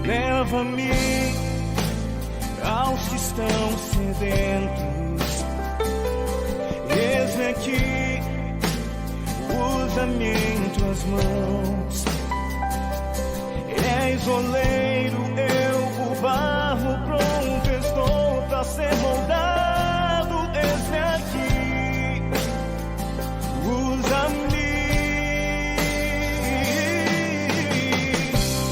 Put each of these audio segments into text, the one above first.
Leva-me aos que estão sedentos. Eis-me aqui, usa-me em tuas mãos. És oleiro, eu o barro, pronto estou para ser moldado. Eis-me aqui, usa-me.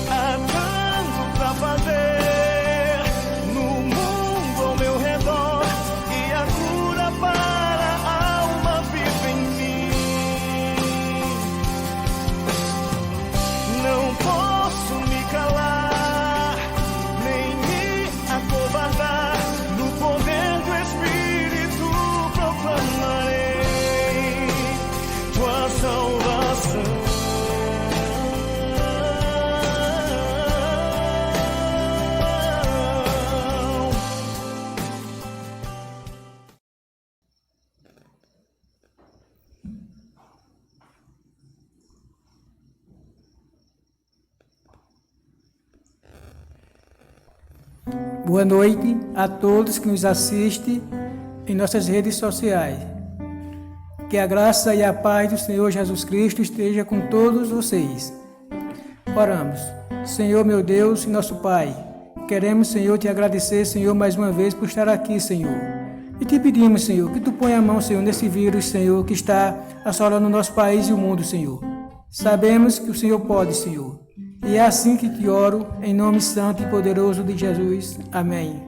Há tanto pra fazer no mundo ao meu redor, e a cura para a alma vive em mim. Não posso me calar, nem me acovardar. No poder do Espírito proclamarei tua salvação. Boa noite a todos que nos assistem em nossas redes sociais. Que a graça e a paz do Senhor Jesus Cristo esteja com todos vocês. Oramos. Senhor, meu Deus e nosso Pai, queremos, Senhor, te agradecer, Senhor, mais uma vez por estar aqui, Senhor. E te pedimos, Senhor, que tu ponha a mão, Senhor, nesse vírus, Senhor, que está assolando o nosso país e o mundo, Senhor. Sabemos que o Senhor pode, Senhor. E é assim que te oro, em nome santo e poderoso de Jesus. Amém.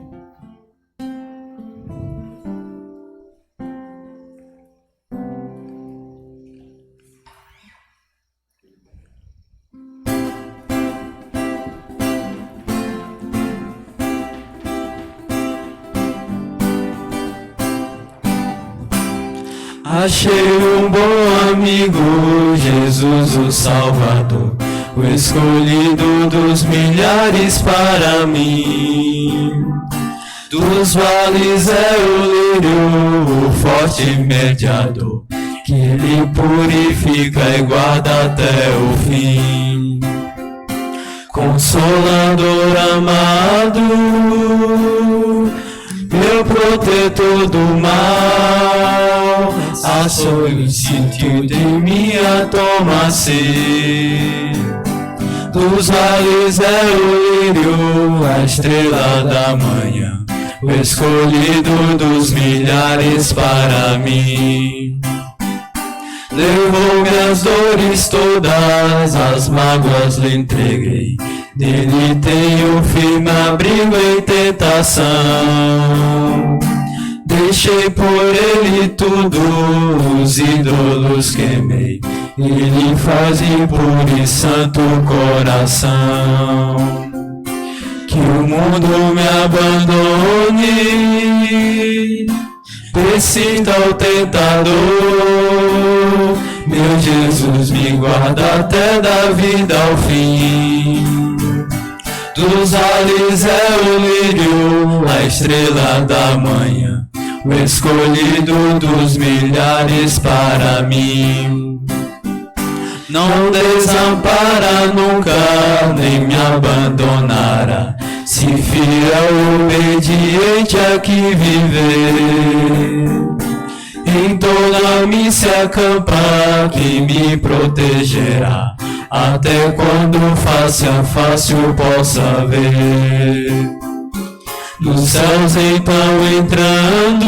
Achei um bom amigo, Jesus o Salvador, o escolhido dos milhares para mim. Dos vales é o lírio, o forte mediador, que ele purifica e guarda até o fim. Consolador amado, meu protetor do mal, açoio sentiu de minha toma ser. Dos vales é o lírio, a estrela da manhã, o escolhido dos milhares para mim. Levou minhas dores todas, as mágoas lhe entreguei. Nele tenho firme abrigo em tentação. Deixei por ele tudo, os ídolos queimei. Ele faz impuro e santo coração. Que o mundo me abandone, persista o tentador. Meu Jesus me guarda até da vida ao fim. Dos vales é o lírio, a estrela da manhã, o escolhido dos milhares para mim. Não desampara nunca, nem me abandonará. Se fiel e obediente aqui viver, em toda se acampa, que me protegerá, até quando face a face eu possa ver. Dos céus então entrando,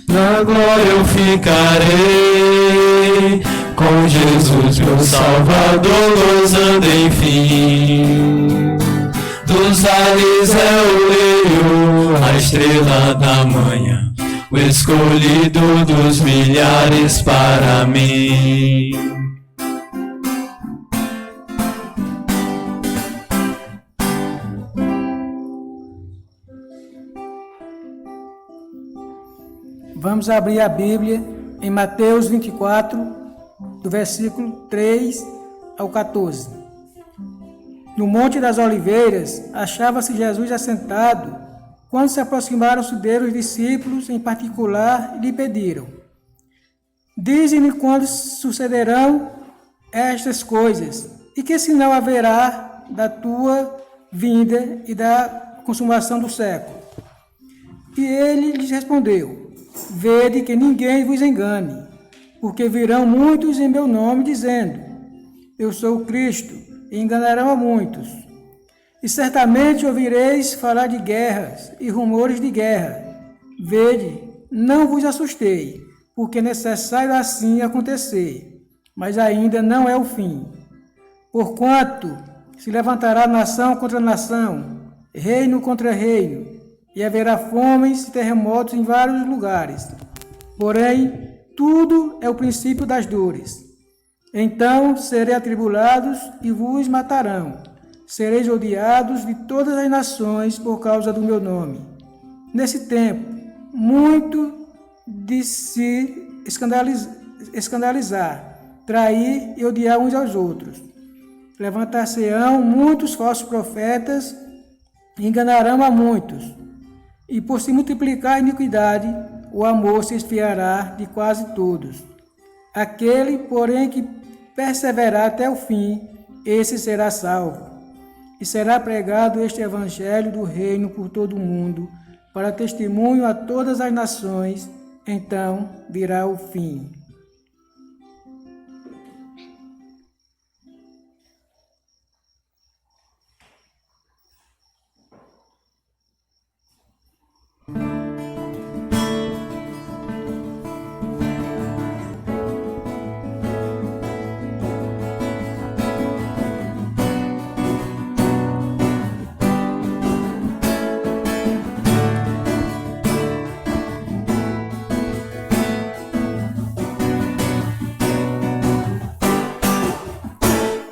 na glória eu ficarei, com Jesus meu Salvador gozando enfim. Dos vales é o lírio, a estrela da manhã, o escolhido dos milhares para mim. Vamos abrir a Bíblia em Mateus 24, do versículo 3 ao 14. No Monte das Oliveiras, achava-se Jesus assentado, quando se aproximaram-se dele os discípulos em particular e lhe pediram: Dize-me quando sucederão estas coisas, e que sinal haverá da tua vinda e da consumação do século. E ele lhes respondeu: vede que ninguém vos engane, porque virão muitos em meu nome, dizendo: eu sou o Cristo, e enganarão a muitos. E certamente ouvireis falar de guerras e rumores de guerra. Vede, não vos assustei, porque é necessário assim acontecer, mas ainda não é o fim. Porquanto se levantará nação contra nação, reino contra reino, e haverá fomes e terremotos em vários lugares. Porém, tudo é o princípio das dores. Então serei atribulados e vos matarão. Sereis odiados de todas as nações por causa do meu nome. Nesse tempo, muito de se escandalizar, trair e odiar uns aos outros. Levantar-se-ão muitos falsos profetas e enganarão a muitos. E por se multiplicar a iniquidade, o amor se esfriará de quase todos. Aquele, porém, que perseverar até o fim, esse será salvo. E será pregado este evangelho do reino por todo o mundo, para testemunho a todas as nações, então virá o fim.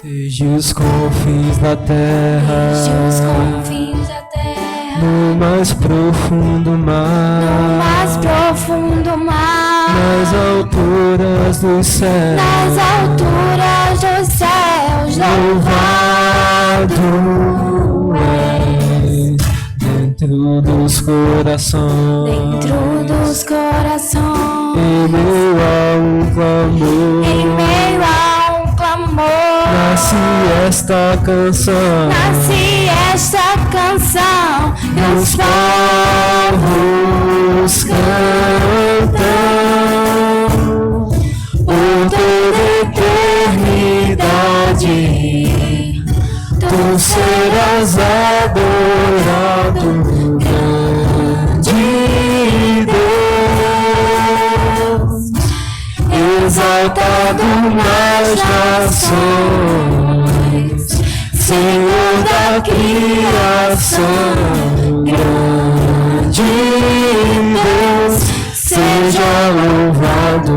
Desde os confins da terra, no mais profundo mar, nas alturas dos céus, louvado és dentro dos corações, em meio a um clamor, nasce esta canção, e os povos cantam por toda eternidade. Tu serás adorado, grande Deus, exaltado nas nações, Senhor da criação, grande Deus, seja louvado.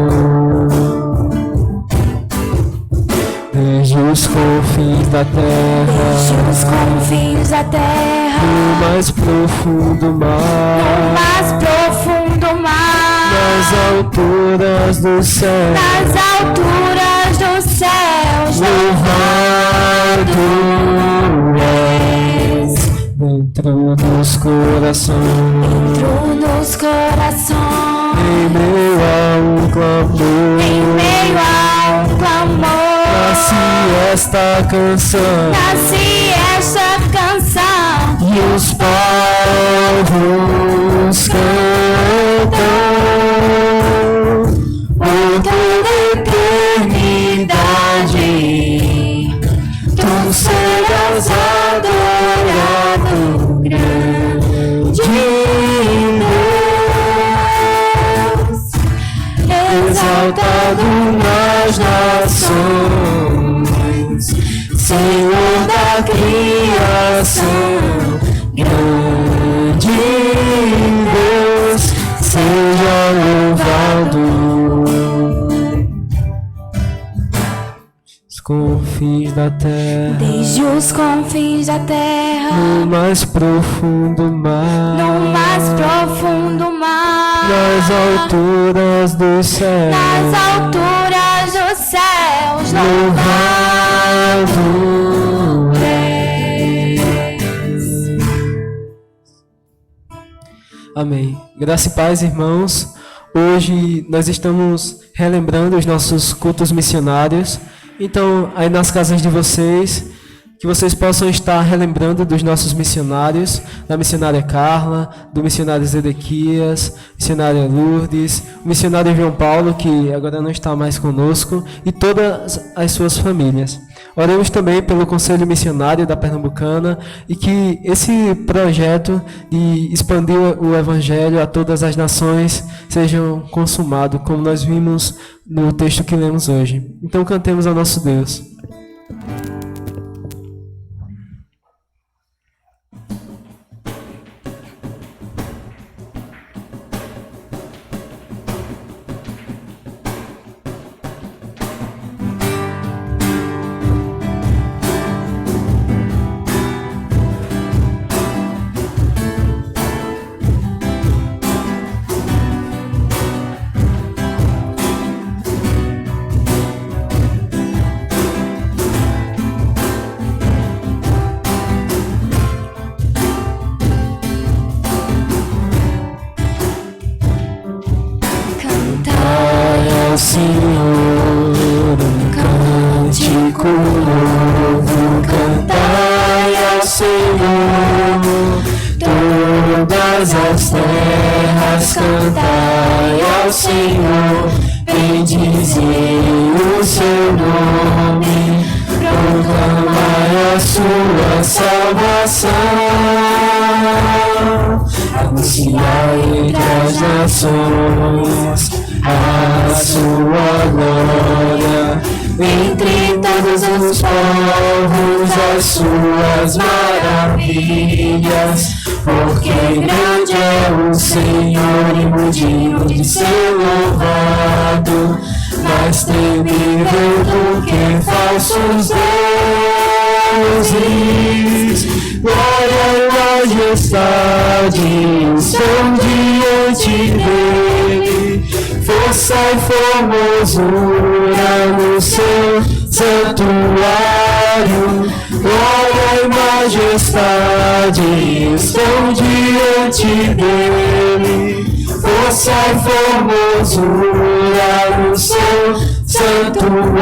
Desde os confins da terra, no mais profundo mar, nas alturas dos céus, louvado és dentro dos corações, em meio a um clamor, nasce esta canção, e os povos cantam por toda eternidade. Tu serás adorado, grande Deus, exaltado nas nações, Senhor da criação, grande Deus, seja louvado. Os confins da terra, desde os confins da terra, no mais profundo mar, nas alturas dos céus, louvado és. Amém. Graça e paz, irmãos. Hoje nós estamos relembrando os nossos cultos missionários. Então, aí nas casas de vocês, que vocês possam estar relembrando dos nossos missionários, da missionária Carla, do missionário Zedequias, missionária Lourdes, o missionário João Paulo, que agora não está mais conosco, e todas as suas famílias. Oremos também pelo Conselho Missionário da Pernambucana e que esse projeto de expandir o Evangelho a todas as nações seja consumado, como nós vimos no texto que lemos hoje. Então cantemos ao nosso Deus. Senhor, um cântico novo, cantai ao Senhor, todas as terras, cantai ao Senhor, bendizei o seu nome, proclamai a sua salvação, anunciai entre as nações a sua glória, entre todos os povos as suas maravilhas, porque grande é o Senhor e muito digno de ser louvado, mais temível do que falsos deuses. Glória e majestade estão diante dele, força e formosura no seu santuário. Glória e majestade estão diante dele, força e formosura no seu santuário.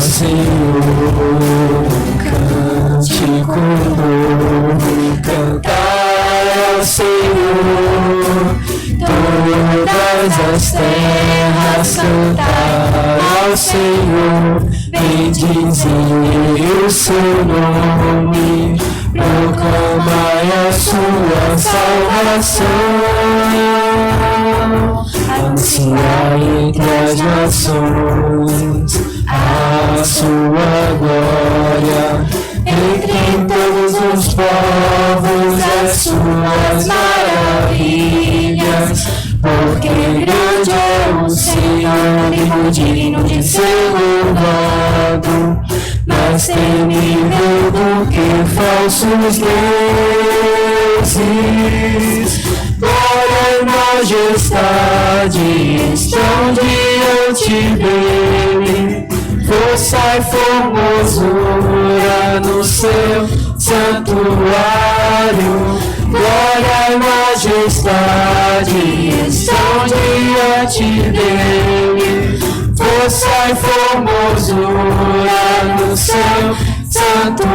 Senhor, cântico novo, cantai ao Senhor, todas as terras, cantai ao Senhor, bendizei o seu nome, proclamai a sua salvação, anunciai entre as nações a sua glória, entre todos os povos as suas maravilhas, porque grande é o Senhor e muito digno de ser louvado, mais temível do que falsos deuses. Glória e majestade estão diante dele, força e formosura no seu santuário. Glória e majestade estão diante dele, força e formosura no seu santuário.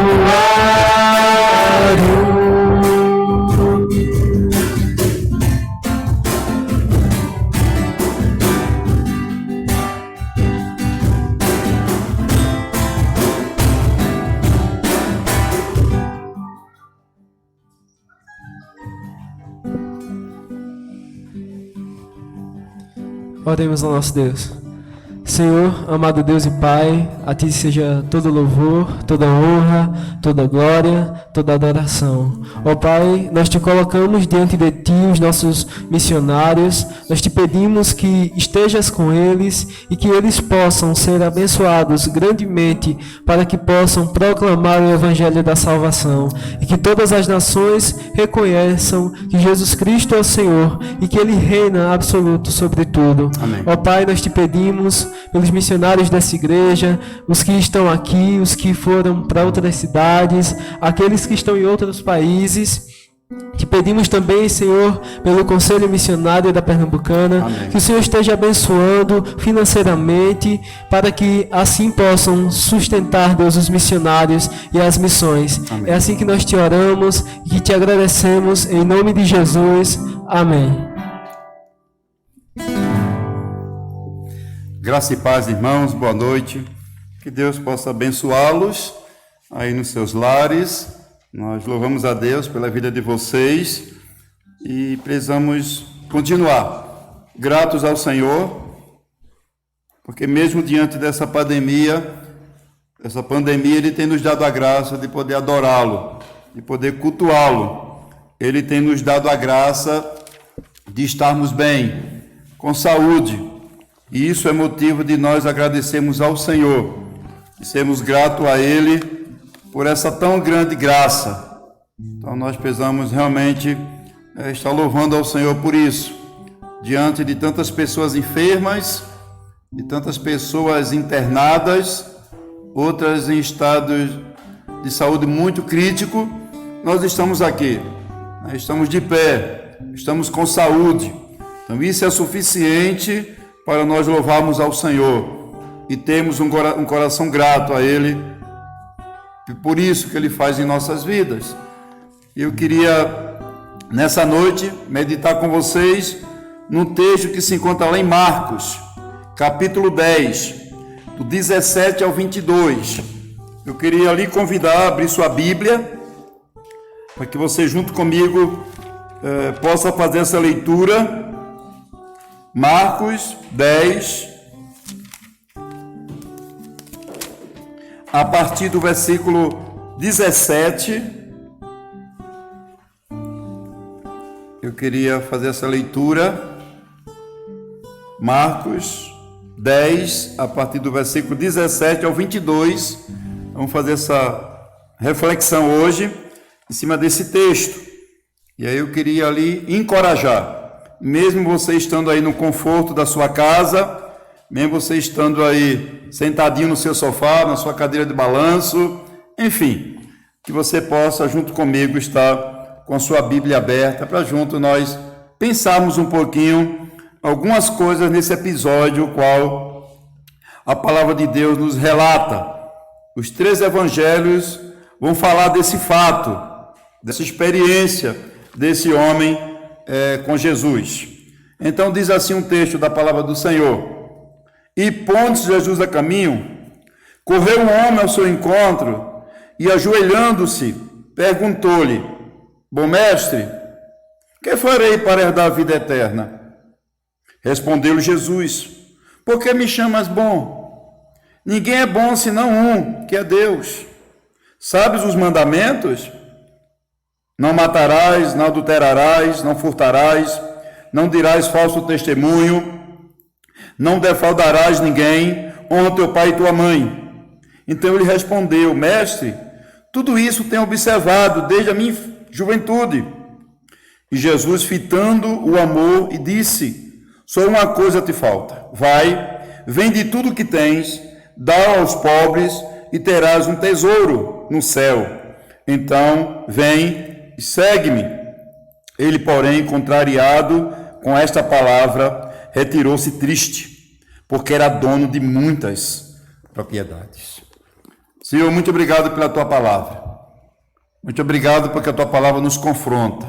Oremos ao nosso Deus. Senhor, amado Deus e Pai, a Ti seja todo louvor, toda honra, toda glória, toda adoração. Ó Pai, nós Te colocamos diante de Ti os nossos missionários, nós Te pedimos que estejas com eles e que eles possam ser abençoados grandemente para que possam proclamar o Evangelho da salvação e que todas as nações reconheçam que Jesus Cristo é o Senhor e que Ele reina absoluto sobre tudo. Amém. Ó Pai, nós Te pedimos pelos missionários dessa igreja, os que estão aqui, os que foram para outras cidades, aqueles que estão em outros países. Te pedimos também, Senhor, pelo Conselho Missionário da Pernambucana, Amém. que o Senhor esteja abençoando financeiramente, para que assim possam sustentar, Deus, os missionários e as missões. Amém. É assim que nós Te oramos e que Te agradecemos, em nome de Jesus. Amém. Graça e paz, irmãos, boa noite. Que Deus possa abençoá-los aí nos seus lares. Nós louvamos a Deus pela vida de vocês e precisamos continuar gratos ao Senhor, porque mesmo diante dessa pandemia, Ele tem nos dado a graça de poder adorá-lo, de poder cultuá-lo. Ele tem nos dado a graça de estarmos bem, com saúde. E isso é motivo de nós agradecermos ao Senhor e sermos gratos a Ele por essa tão grande graça. Então nós precisamos realmente estar louvando ao Senhor por isso, diante de tantas pessoas enfermas, de tantas pessoas internadas, outras em estados de saúde muito crítico. Nós estamos aqui, estamos de pé, estamos com saúde. Então isso é suficiente para nós louvarmos ao Senhor e termos um coração grato a Ele, por isso que Ele faz em nossas vidas. Eu queria, nessa noite, meditar com vocês num texto que se encontra lá em Marcos, capítulo 10, do 17 ao 22. Eu queria lhe convidar a abrir sua Bíblia, para que você, junto comigo, possa fazer essa leitura. Marcos 10, a partir do versículo 17, eu queria fazer essa leitura. Marcos 10, a partir do versículo 17 ao 22, vamos fazer essa reflexão hoje, em cima desse texto. E aí eu queria ali encorajar, mesmo você estando aí no conforto da sua casa, mesmo você estando aí sentadinho no seu sofá, na sua cadeira de balanço, enfim, que você possa, junto comigo, estar com a sua Bíblia aberta, para junto nós pensarmos um pouquinho algumas coisas nesse episódio, o qual a palavra de Deus nos relata. Os 3 evangelhos vão falar desse fato, dessa experiência desse homem com Jesus. Então diz assim um texto da palavra do Senhor: E pondo-se Jesus a caminho, correu um homem ao seu encontro e, ajoelhando-se, perguntou-lhe: Bom mestre, que farei para herdar a vida eterna? Respondeu-lhe Jesus: Por que me chamas bom? Ninguém é bom senão um, que é Deus. Sabes os mandamentos? Não matarás, não adulterarás, não furtarás, não dirás falso testemunho, não defraudarás ninguém, honra teu pai e tua mãe. Então ele respondeu: Mestre, tudo isso tenho observado desde a minha juventude. E Jesus, fitando o amor, e disse: Só uma coisa te falta. Vai, vende tudo o que tens, dá aos pobres, e terás um tesouro no céu. Então, vem e segue-me. Ele, porém, contrariado com esta palavra, retirou-se triste, porque era dono de muitas propriedades. Senhor, muito obrigado pela tua palavra. Muito obrigado porque a tua palavra nos confronta.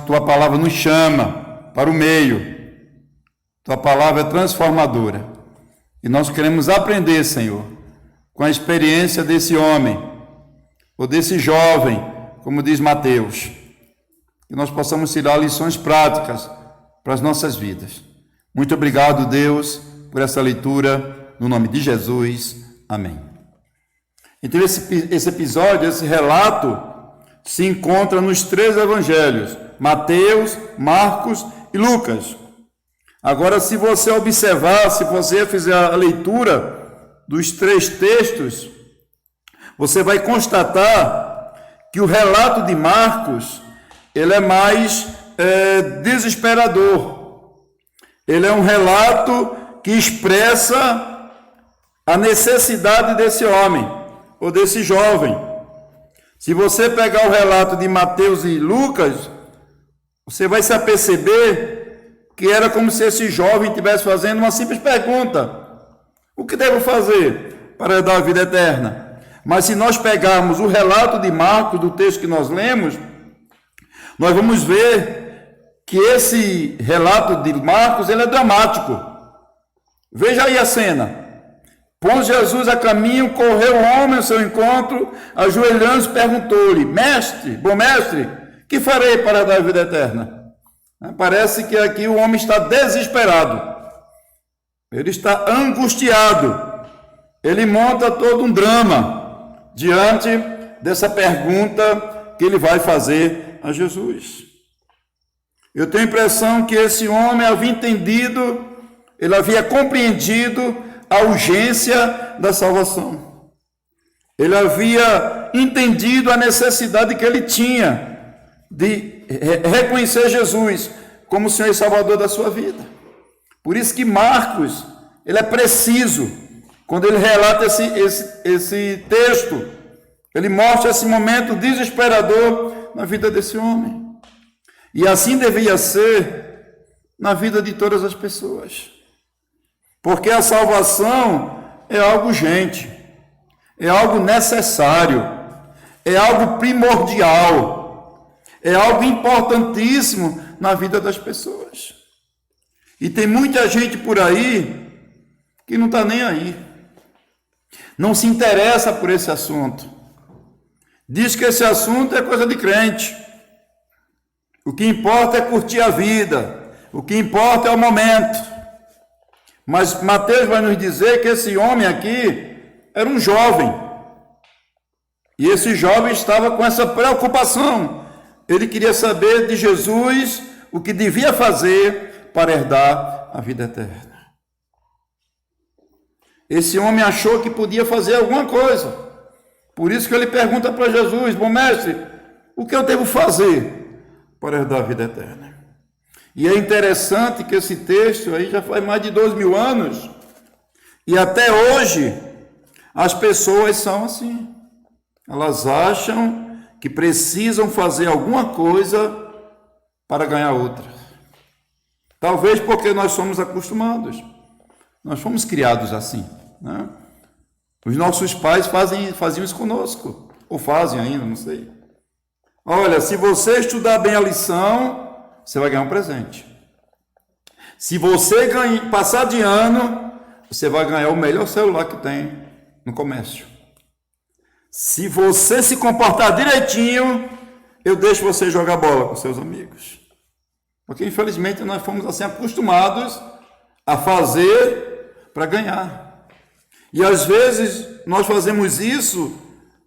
Tua palavra nos chama para o meio. Tua palavra é transformadora. E nós queremos aprender, Senhor, com a experiência desse homem, ou desse jovem, como diz Mateus, que nós possamos tirar lições práticas para as nossas vidas. Muito obrigado, Deus, por essa leitura, no nome de Jesus. Amém. Então esse episódio, esse relato, se encontra nos 3 evangelhos, Mateus, Marcos e Lucas. Agora, se você observar, se você fizer a leitura dos 3 textos, você vai constatar que o relato de Marcos, ele é mais desesperador. Ele é um relato que expressa a necessidade desse homem, ou desse jovem. Se você pegar o relato de Mateus e Lucas, você vai se aperceber que era como se esse jovem estivesse fazendo uma simples pergunta: o que devo fazer para dar a vida eterna? Mas se nós pegarmos o relato de Marcos, do texto que nós lemos, nós vamos ver que esse relato de Marcos, ele é dramático. Veja aí a cena. Pôs Jesus a caminho, correu o homem ao seu encontro, ajoelhando-se, perguntou-lhe: bom mestre, que farei para dar a vida eterna? Parece que aqui o homem está desesperado, ele está angustiado, ele monta todo um drama diante dessa pergunta que ele vai fazer a Jesus. Eu tenho a impressão que esse homem havia entendido, ele havia compreendido a urgência da salvação. Ele havia entendido a necessidade que ele tinha de reconhecer Jesus como o Senhor e Salvador da sua vida. Por isso que Marcos, ele é preciso quando ele relata esse texto. Ele mostra esse momento desesperador na vida desse homem. E assim devia ser na vida de todas as pessoas. Porque a salvação é algo urgente, é algo necessário, é algo primordial, é algo importantíssimo na vida das pessoas. E tem muita gente por aí que não está nem aí, não se interessa por esse assunto, diz que esse assunto é coisa de crente. O que importa é curtir a vida, o que importa é o momento. Mas Mateus vai nos dizer que esse homem aqui era um jovem, e esse jovem estava com essa preocupação. Ele queria saber de Jesus o que devia fazer para herdar a vida eterna. Esse homem achou que podia fazer alguma coisa, por isso que ele pergunta para Jesus: bom mestre, o que eu devo fazer para herdar a vida eterna? E é interessante que esse texto aí já faz mais de 2.000 anos, e até hoje as pessoas são assim. Elas acham que precisam fazer alguma coisa para ganhar outra. Talvez porque nós somos acostumados, nós fomos criados assim, né? Os nossos pais faziam isso conosco, ou fazem ainda, não sei. Olha, se você estudar bem a lição, você vai ganhar um presente. Se você passar de ano, você vai ganhar o melhor celular que tem no comércio. Se você se comportar direitinho, eu deixo você jogar bola com seus amigos. Porque, infelizmente, nós fomos assim acostumados a fazer para ganhar. E, às vezes, nós fazemos isso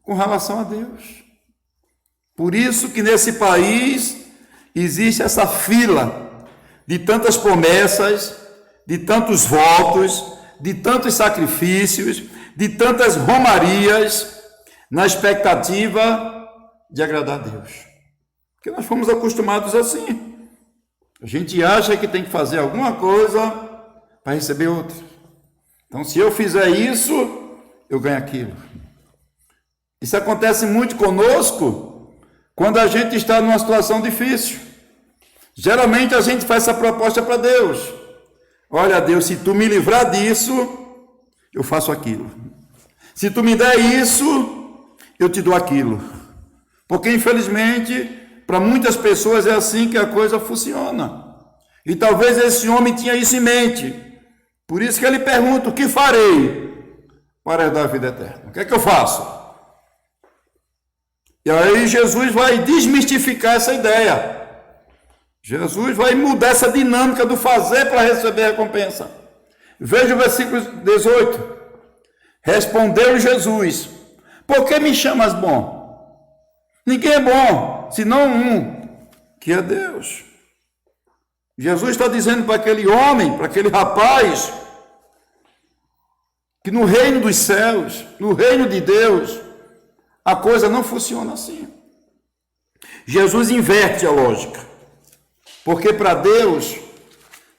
com relação a Deus. Por isso que nesse país existe essa fila de tantas promessas, de tantos votos, de tantos sacrifícios, de tantas romarias, na expectativa de agradar a Deus. Porque nós fomos acostumados assim. A gente acha que tem que fazer alguma coisa para receber outra. Então, se eu fizer isso, eu ganho aquilo. Isso acontece muito conosco quando a gente está numa situação difícil. Geralmente a gente faz essa proposta para Deus: olha, Deus, se tu me livrar disso, eu faço aquilo. Se tu me der isso, eu te dou aquilo. Porque, infelizmente, para muitas pessoas é assim que a coisa funciona. E talvez esse homem tinha isso em mente. Por isso que ele pergunta: o que farei para herdar a vida eterna? O que é que eu faço? E aí Jesus vai desmistificar essa ideia. Jesus vai mudar essa dinâmica do fazer para receber a recompensa. Veja o versículo 18. Respondeu Jesus: por que me chamas bom? Ninguém é bom, senão um, que é Deus. Jesus está dizendo para aquele homem, para aquele rapaz, que no reino dos céus, no reino de Deus, a coisa não funciona assim. Jesus inverte a lógica, porque para Deus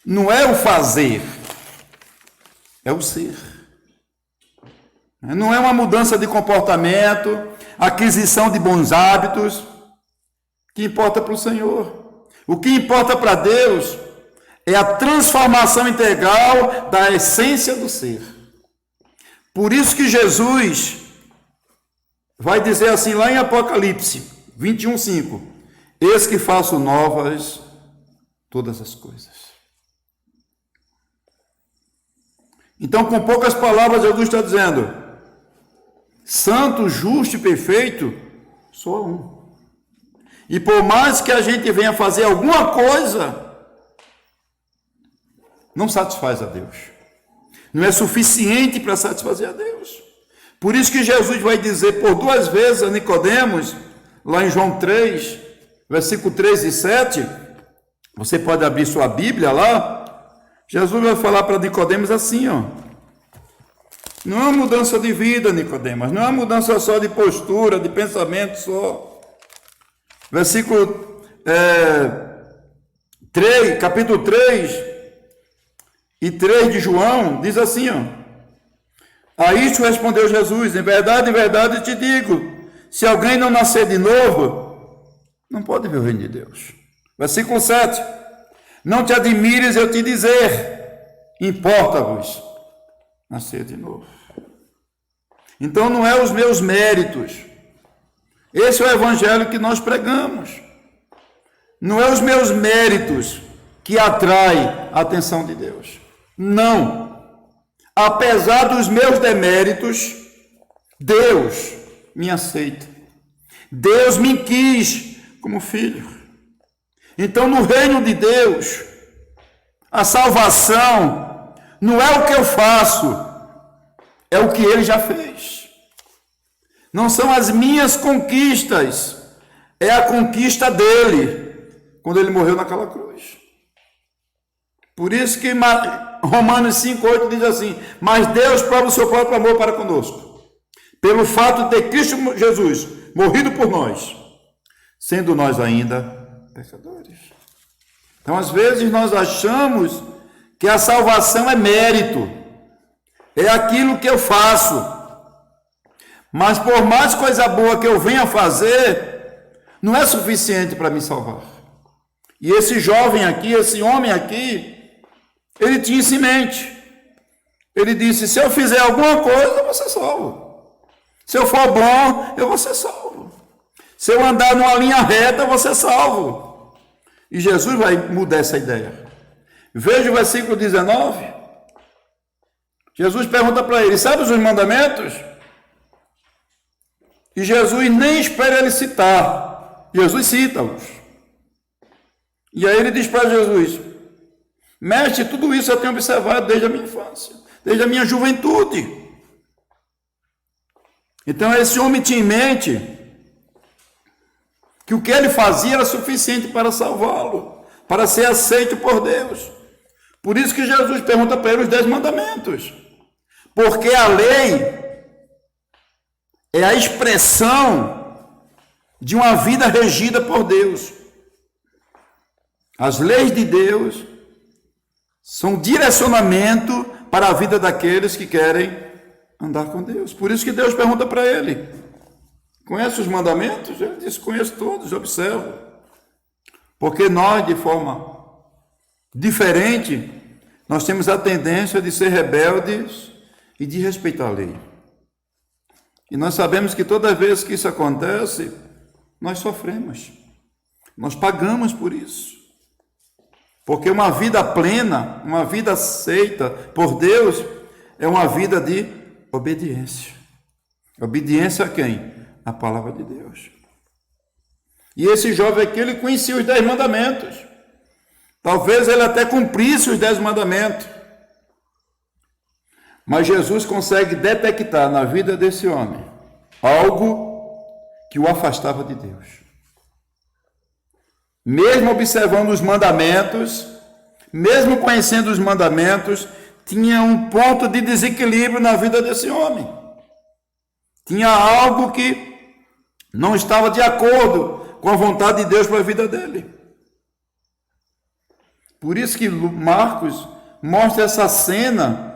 não é o fazer, é o ser. Não é uma mudança de comportamento, aquisição de bons hábitos, que importa para o Senhor. O que importa para Deus é a transformação integral da essência do ser. Por isso que Jesus vai dizer assim lá em Apocalipse 21:5: eis que faço novas todas as coisas. Então, com poucas palavras, Jesus está dizendo: santo, justo e perfeito, só um. E por mais que a gente venha fazer alguma coisa, não satisfaz a Deus. Não é suficiente para satisfazer a Deus. Por isso que Jesus vai dizer por 2 vezes a Nicodemos, lá em João 3, versículo 3 e 7, você pode abrir sua Bíblia lá, Jesus vai falar para Nicodemos assim, ó: não é uma mudança de vida, Nicodemos, não é uma mudança só de postura, de pensamento só. Versículo 3, capítulo 3 e 3 de João, diz assim, ó: a isto respondeu Jesus: em verdade te digo, se alguém não nascer de novo, não pode ver o reino de Deus. Versículo 7: não te admires eu te dizer, importa-vos nascer de novo. Então não é os meus méritos. Esse é o evangelho que nós pregamos. Não é os meus méritos que atrai a atenção de Deus. Não. Apesar dos meus deméritos, Deus me aceita. Deus me quis como filho. Então, no reino de Deus, a salvação não é o que eu faço, é o que Ele já fez. Não são as minhas conquistas, é a conquista dele, quando ele morreu naquela cruz. Por isso que Romanos 5,8 diz assim: mas Deus prova o seu próprio amor para conosco, pelo fato de ter Cristo Jesus morrido por nós, sendo nós ainda pecadores. Então, às vezes, nós achamos que a salvação é mérito, é aquilo que eu faço. Mas por mais coisa boa que eu venha fazer, não é suficiente para me salvar. E esse jovem aqui, esse homem aqui, ele tinha isso em mente. Ele disse: se eu fizer alguma coisa, eu vou ser salvo. Se eu for bom, eu vou ser salvo. Se eu andar numa linha reta, eu vou ser salvo. E Jesus vai mudar essa ideia. Veja o versículo 19. Jesus pergunta para ele: sabe os mandamentos? E Jesus nem espera ele citar. Jesus cita-os. E aí ele diz para Jesus: mestre, tudo isso eu tenho observado desde a minha infância, desde a minha juventude. Então esse homem tinha em mente que o que ele fazia era suficiente para salvá-lo, para ser aceito por Deus. Por isso que Jesus pergunta para ele os 10 mandamentos. Porque a lei é a expressão de uma vida regida por Deus. As leis de Deus são direcionamento para a vida daqueles que querem andar com Deus. Por isso que Deus pergunta para ele: conhece os mandamentos? Ele diz: conheço todos, observo. Porque nós, de forma diferente, nós temos a tendência de ser rebeldes e de respeitar a lei. E nós sabemos que toda vez que isso acontece, nós sofremos. Nós pagamos por isso. Porque uma vida plena, uma vida aceita por Deus, é uma vida de obediência. Obediência a quem? A palavra de Deus. E esse jovem aqui, ele conhecia os 10 mandamentos. Talvez ele até cumprisse os 10 mandamentos. Mas Jesus consegue detectar na vida desse homem algo que o afastava de Deus. Mesmo observando os mandamentos, mesmo conhecendo os mandamentos, tinha um ponto de desequilíbrio na vida desse homem. Tinha algo que não estava de acordo com a vontade de Deus para a vida dele. Por isso que Marcos mostra essa cena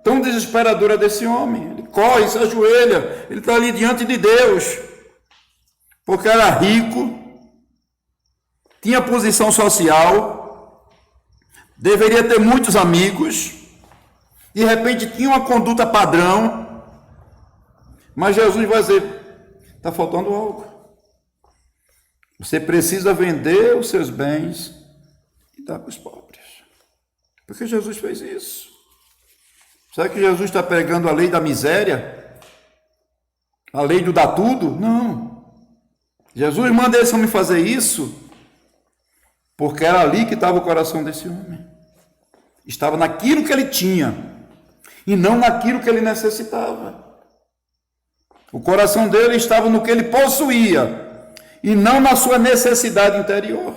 tão desesperadora desse homem. Ele corre, se ajoelha, ele está ali diante de Deus, porque era rico, tinha posição social, deveria ter muitos amigos, de repente tinha uma conduta padrão, mas Jesus vai dizer, está faltando algo. Você precisa vender os seus bens e dar para os pobres. Porque Jesus fez isso. Será que Jesus está pregando a lei da miséria? A lei do dar tudo? Não. Jesus manda esse homem fazer isso porque era ali que estava o coração desse homem. Estava naquilo que ele tinha e não naquilo que ele necessitava. O coração dele estava no que ele possuía e não na sua necessidade interior.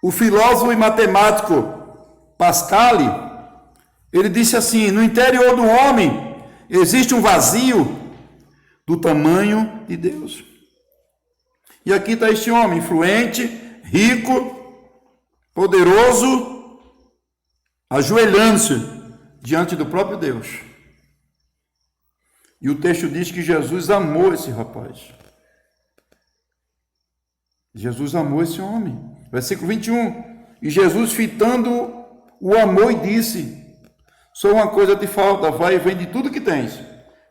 O filósofo e matemático Pascal, ele disse assim, no interior do homem existe um vazio do tamanho de Deus. E aqui está este homem, influente, rico, poderoso, ajoelhando-se diante do próprio Deus. E o texto diz que Jesus amou esse rapaz. Jesus amou esse homem. Versículo 21. E Jesus, fitando, o amou e disse, só uma coisa te falta, vai e vende tudo que tens,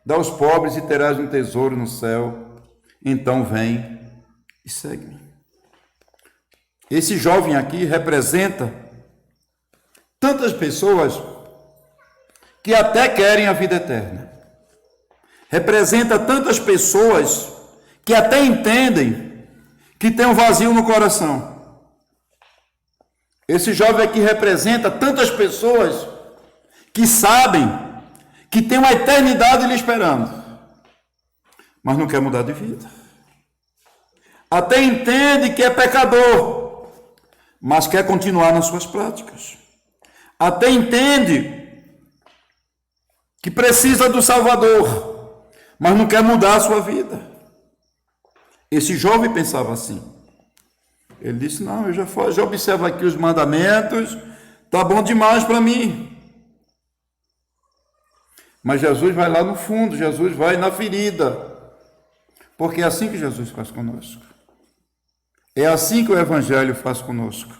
dá aos pobres e terás um tesouro no céu, então vem e segue-me. Esse jovem aqui representa tantas pessoas que até querem a vida eterna, representa tantas pessoas que até entendem que tem um vazio no coração. Esse jovem aqui representa tantas pessoas que sabem que tem uma eternidade lhe esperando, mas não quer mudar de vida. Até entende que é pecador, mas quer continuar nas suas práticas. Até entende que precisa do Salvador, mas não quer mudar a sua vida. Esse jovem pensava assim. Ele disse, não, eu já observo aqui os mandamentos, está bom demais para mim. Mas Jesus vai lá no fundo, Jesus vai na ferida, porque é assim que Jesus faz conosco. É assim que o Evangelho faz conosco.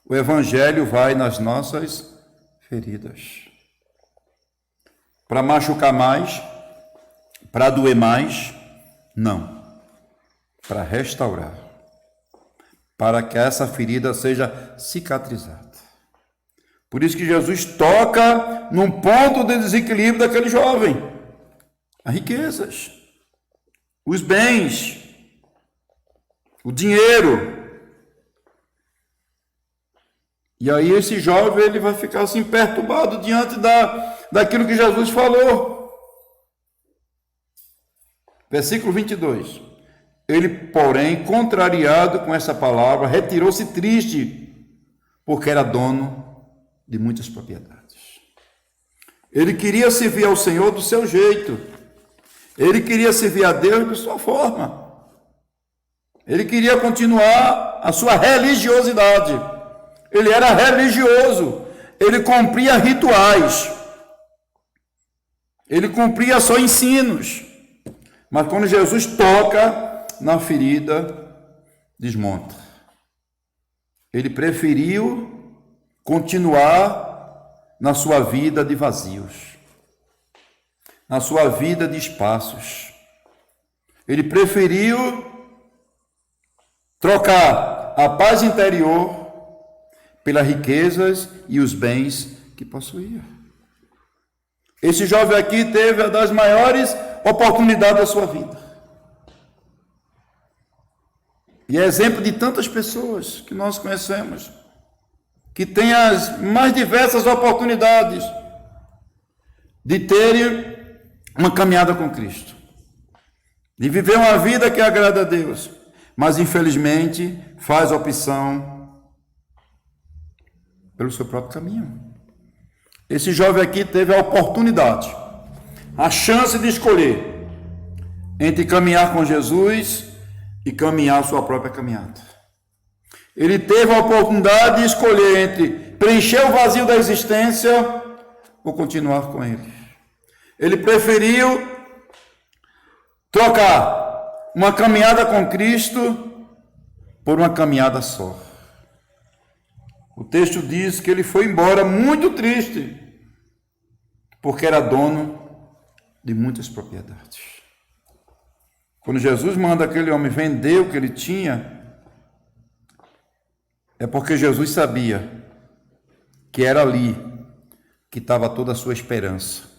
O Evangelho vai nas nossas feridas. Para machucar mais, para doer mais, não. Para restaurar. Para que essa ferida seja cicatrizada. Por isso que Jesus toca num ponto de desequilíbrio daquele jovem. As riquezas, os bens, o dinheiro. E aí esse jovem ele vai ficar assim perturbado diante daquilo que Jesus falou. Versículo 22. Ele, porém, contrariado com essa palavra, retirou-se triste, porque era dono de muitas propriedades. Ele queria servir ao Senhor do seu jeito. Ele queria servir a Deus de sua forma. Ele queria continuar a sua religiosidade. Ele era religioso. Ele cumpria rituais. Ele cumpria só ensinos. Mas quando Jesus toca na ferida, desmonta. Ele preferiu continuar na sua vida de vazios, na sua vida de espaços. Ele preferiu trocar a paz interior pelas riquezas e os bens que possuía. Esse jovem aqui teve uma das maiores oportunidades da sua vida. E é exemplo de tantas pessoas que nós conhecemos, que têm as mais diversas oportunidades, de terem uma caminhada com Cristo, de viver uma vida que agrada a Deus, mas infelizmente faz opção pelo seu próprio caminho. Esse jovem aqui teve a oportunidade, a chance de escolher entre caminhar com Jesus e caminhar a sua própria caminhada. Ele teve a oportunidade de escolher entre preencher o vazio da existência ou continuar com Ele. Ele preferiu trocar uma caminhada com Cristo por uma caminhada só. O texto diz que ele foi embora muito triste, porque era dono de muitas propriedades. Quando Jesus manda aquele homem vender o que ele tinha, é porque Jesus sabia que era ali que estava toda a sua esperança.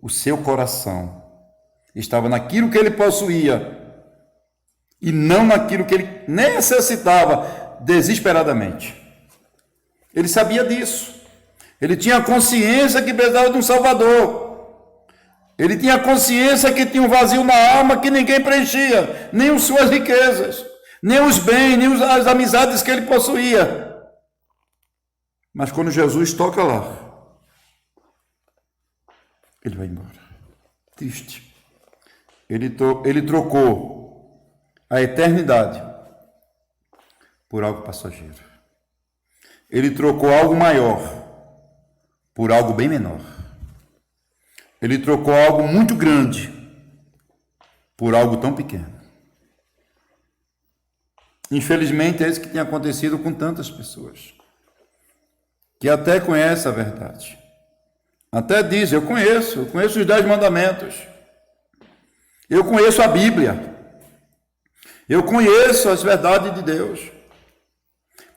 O seu coração estava naquilo que ele possuía e não naquilo que ele necessitava desesperadamente. Ele sabia disso. Ele tinha consciência que precisava de um Salvador. Ele tinha consciência que tinha um vazio na alma que ninguém preenchia, nem as suas riquezas, nem os bens, nem as amizades que ele possuía. Mas quando Jesus toca lá, ele vai embora. Triste. Ele trocou a eternidade por algo passageiro. Ele trocou algo maior por algo bem menor. Ele trocou algo muito grande por algo tão pequeno. Infelizmente, é isso que tem acontecido com tantas pessoas, que até conhecem a verdade. Até dizem, eu conheço os 10 mandamentos. Eu conheço a Bíblia. Eu conheço as verdades de Deus.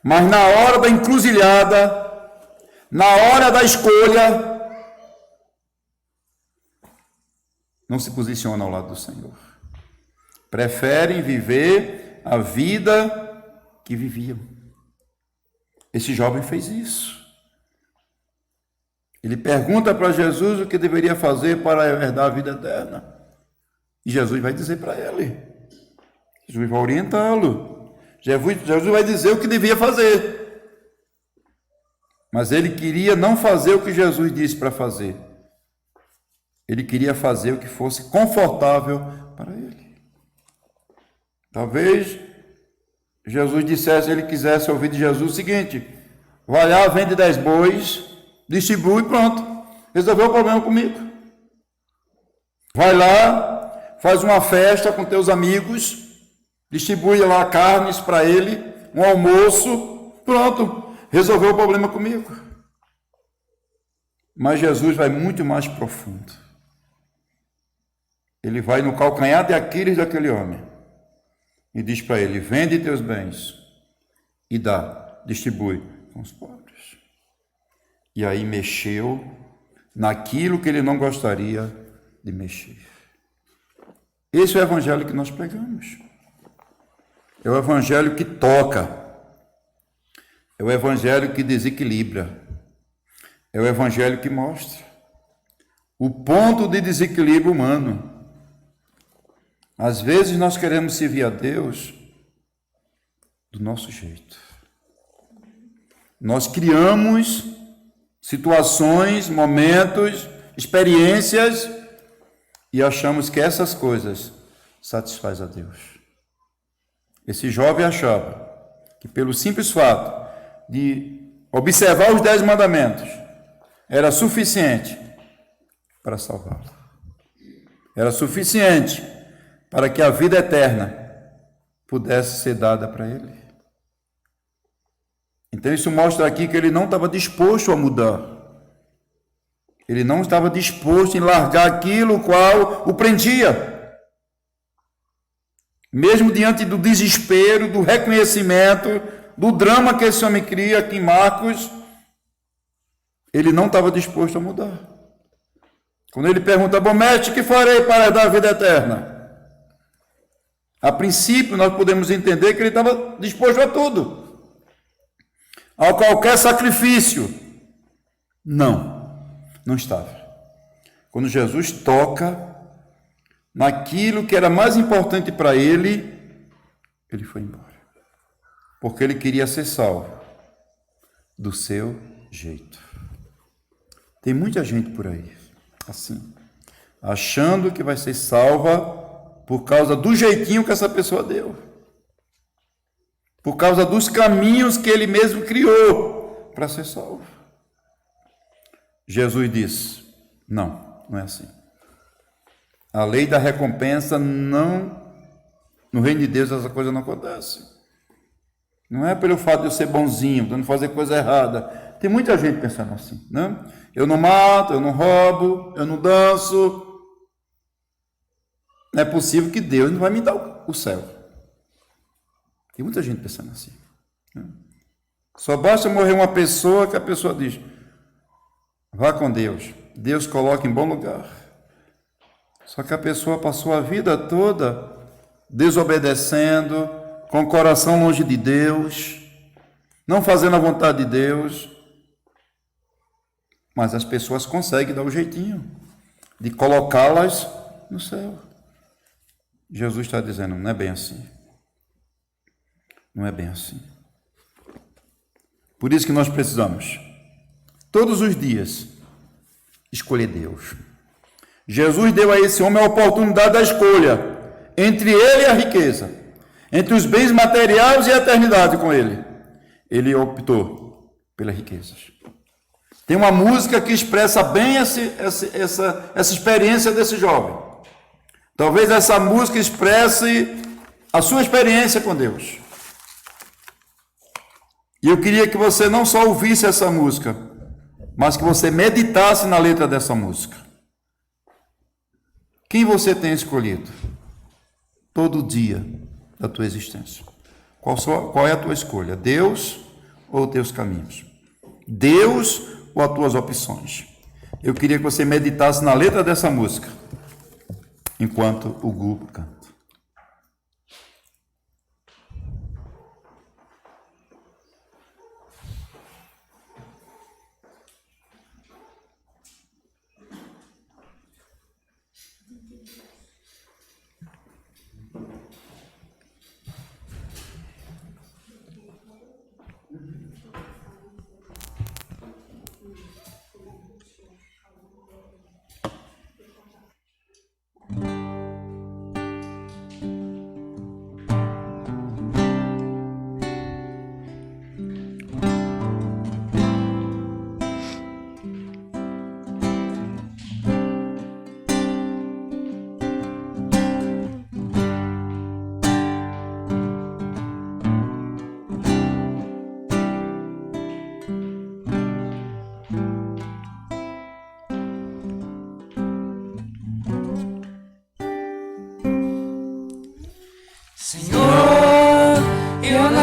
Mas na hora da encruzilhada, na hora da escolha, não se posicionam ao lado do Senhor. Preferem viver a vida que viviam. Esse jovem fez isso. Ele pergunta para Jesus o que deveria fazer para herdar a vida eterna. E Jesus vai dizer para ele. Jesus vai orientá-lo. Jesus vai dizer o que devia fazer. Mas ele queria não fazer o que Jesus disse para fazer. Ele queria fazer o que fosse confortável para ele. Talvez Jesus dissesse, ele quisesse ouvir de Jesus o seguinte: vai lá, vende 10 bois, distribui e pronto. Resolveu o problema comigo. Vai lá, faz uma festa com teus amigos, distribui lá carnes para ele, um almoço, pronto, resolveu o problema comigo. Mas Jesus vai muito mais profundo. Ele vai no calcanhar de Aquiles daquele homem e diz para ele: vende teus bens e dá, distribui com os pobres. E aí mexeu naquilo que ele não gostaria de mexer. Esse é o evangelho que nós pregamos. É o evangelho que toca, é o evangelho que desequilibra, é o evangelho que mostra o ponto de desequilíbrio humano. Às vezes nós queremos servir a Deus do nosso jeito. Nós criamos situações, momentos, experiências e achamos que essas coisas satisfazem a Deus. Esse jovem achava que pelo simples fato de observar os 10 mandamentos era suficiente para salvá-lo. Era suficiente para que a vida eterna pudesse ser dada para ele. Então isso mostra aqui que ele não estava disposto a mudar. Ele não estava disposto em largar aquilo qual o prendia. Mesmo diante do desespero, do reconhecimento, do drama que esse homem cria aqui em Marcos, ele não estava disposto a mudar. Quando ele pergunta: bom mestre, que farei para dar a vida eterna? A princípio, nós podemos entender que ele estava disposto a tudo, a qualquer sacrifício. Não estava. quando Jesus toca naquilo que era mais importante para ele, ele foi embora. Porque ele queria ser salvo do seu jeito. Tem muita gente por aí, assim, achando que vai ser salva por causa do jeitinho que essa pessoa deu. Por causa dos caminhos que ele mesmo criou para ser salvo. Jesus disse, não é assim. A lei da recompensa não, no reino de Deus essa coisa não acontece. Não é pelo fato de eu ser bonzinho, de eu não fazer coisa errada. Tem muita gente pensando assim, né? Eu não mato, eu não roubo, eu não danço. Não é possível que Deus não vai me dar o céu. Tem muita gente pensando assim, né? Só basta morrer uma pessoa que a pessoa diz, vá com Deus, Deus coloca em bom lugar. Só que a pessoa passou a vida toda desobedecendo, com o coração longe de Deus, não fazendo a vontade de Deus. Mas as pessoas conseguem dar o jeitinho de colocá-las no céu. Jesus está dizendo, não é bem assim. Não é bem assim. Por isso que nós precisamos, todos os dias, escolher Deus. Jesus deu a esse homem a oportunidade da escolha entre ele e a riqueza, entre os bens materiais e a eternidade com ele. Ele optou pelas riquezas. Tem uma música que expressa bem essa experiência desse jovem. Talvez essa música expresse a sua experiência com Deus. E eu queria que você não só ouvisse essa música, mas que você meditasse na letra dessa música. Quem você tem escolhido todo dia da tua existência? Qual é a tua escolha? Deus ou teus caminhos? Deus ou as tuas opções? Eu queria que você meditasse na letra dessa música, enquanto o grupo canta.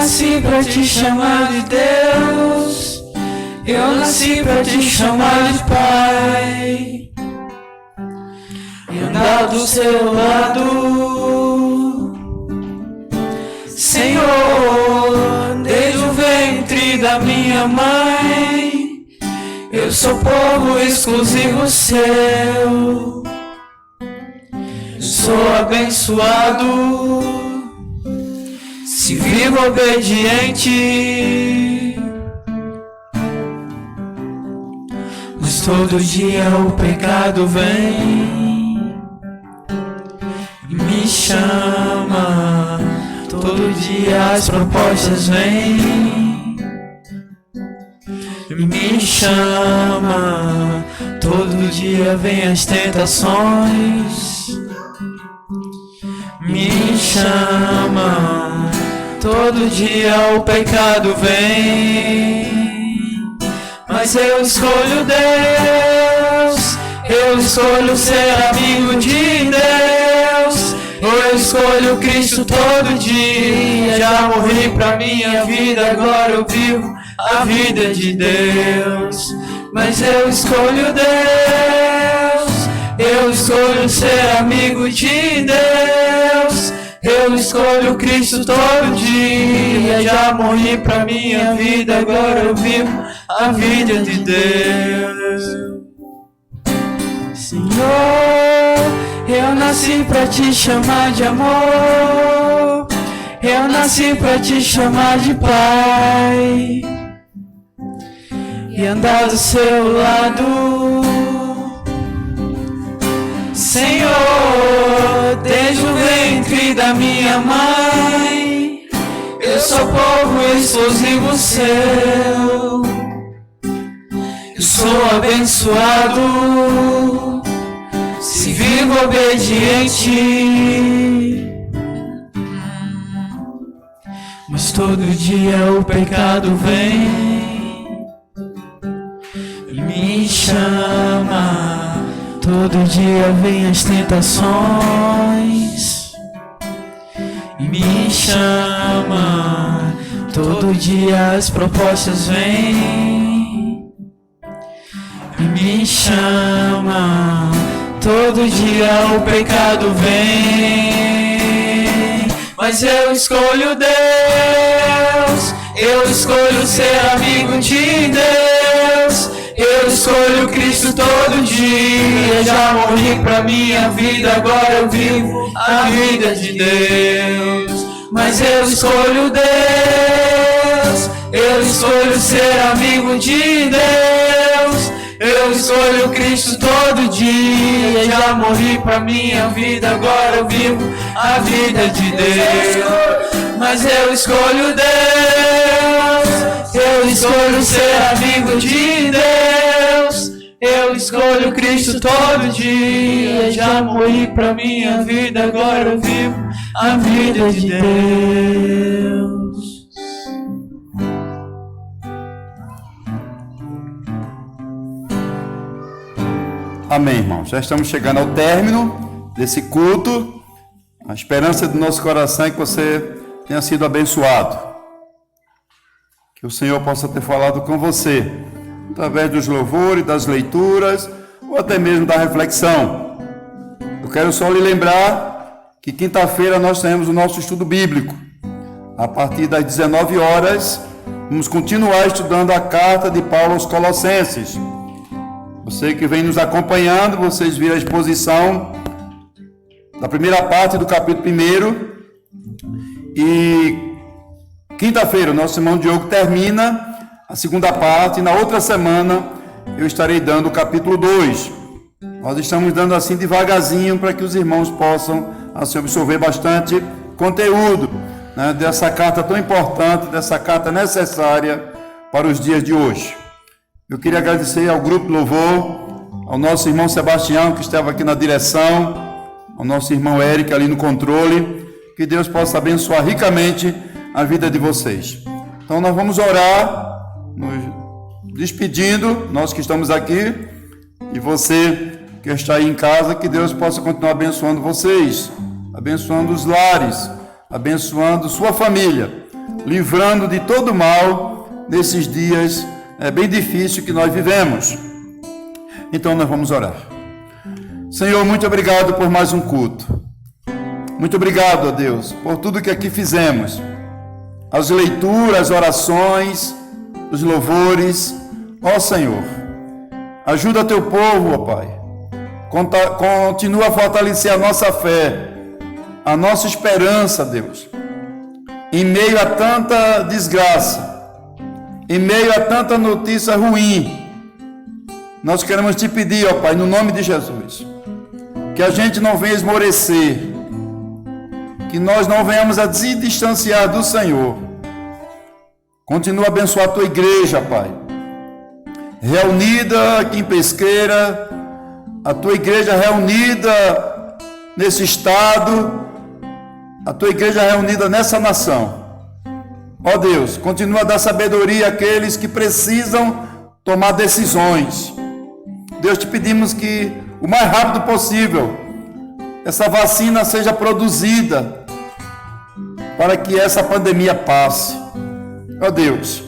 nasci pra te chamar de Deus, eu nasci pra te chamar de Pai, e andar do seu lado, Senhor, desde o ventre da minha mãe, eu sou povo exclusivo seu, sou abençoado, se vivo obediente, mas todo dia o pecado vem e me chama, todo dia as propostas vêm e me chama, todo dia vem as tentações, me chama, todo dia o pecado vem, mas eu escolho Deus, eu escolho ser amigo de Deus, eu escolho Cristo todo dia, já morri pra minha vida, agora eu vivo a vida de Deus, mas eu escolho Deus, eu escolho ser amigo de Deus, eu escolho Cristo todo dia, já morri pra minha vida, agora eu vivo a vida de Deus. Senhor, eu nasci pra te chamar de amor, eu nasci pra te chamar de Pai e andar do seu lado. Senhor, desde o ventre da minha mãe, eu sou povo exclusivo seu. Eu sou abençoado se vivo obediente, mas todo dia o pecado vem e me chama. Todo dia vem as tentações e me chama. Todo dia as propostas vêm e me chama. Todo dia o pecado vem, mas eu escolho Deus, eu escolho ser amigo de Deus, eu escolho Cristo todo dia. Já morri pra minha vida, agora eu vivo a vida de Deus. Mas eu escolho Deus, eu escolho ser amigo de Deus, eu escolho Cristo todo dia. Já morri pra minha vida, agora eu vivo a vida de Deus. Mas eu escolho Deus, eu escolho ser amigo de Deus, eu escolho Cristo todo dia. Já morri pra minha vida, agora eu vivo a vida de Deus. Amém, irmãos. Já estamos chegando ao término desse culto. A esperança do nosso coração é que você tenha sido abençoado. Que o Senhor possa ter falado com você, através dos louvores, das leituras, ou até mesmo da reflexão. Eu quero só lhe lembrar que quinta-feira nós teremos o nosso estudo bíblico. A partir das 19 horas, vamos continuar estudando a carta de Paulo aos Colossenses. Você que vem nos acompanhando, vocês viram a exposição da primeira parte do capítulo 1. E quinta-feira o nosso irmão Diogo termina a segunda parte, e na outra semana eu estarei dando o capítulo 2. Nós estamos dando assim devagarzinho para que os irmãos possam assim absorver bastante conteúdo, né, dessa carta tão importante, dessa carta necessária para os dias de hoje. Eu queria agradecer ao grupo Louvor, ao nosso irmão Sebastião, que estava aqui na direção, ao nosso irmão Eric ali no controle. Que Deus possa abençoar ricamente a vida de vocês. Então nós vamos orar, nos despedindo, nós que estamos aqui, e você que está aí em casa, que Deus possa continuar abençoando vocês, abençoando os lares, abençoando sua família, livrando de todo mal nesses dias bem difíceis que nós vivemos. Então nós vamos orar. Senhor, muito obrigado por mais um culto. Muito obrigado, ó Deus, por tudo que aqui fizemos. As leituras, as orações, os louvores. Ó Senhor, ajuda teu povo, ó Pai. Continua a fortalecer a nossa fé, a nossa esperança, Deus. Em meio a tanta desgraça, em meio a tanta notícia ruim, nós queremos te pedir, ó Pai, no nome de Jesus, que a gente não venha esmorecer, que nós não venhamos a se distanciar do Senhor. Continua a abençoar a tua igreja, Pai, reunida aqui em Pesqueira, a tua igreja reunida nesse estado, a tua igreja reunida nessa nação. Ó Deus, continua a dar sabedoria àqueles que precisam tomar decisões. Deus, te pedimos que o mais rápido possível essa vacina seja produzida para que essa pandemia passe. Ó Deus,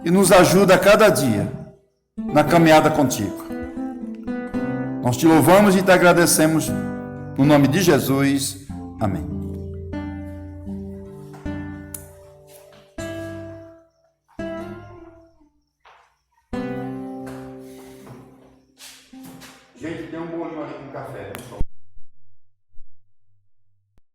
e nos ajuda a cada dia na caminhada contigo. Nós te louvamos e te agradecemos no nome de Jesus. Amém. Gente, tem um bolinho ali com café.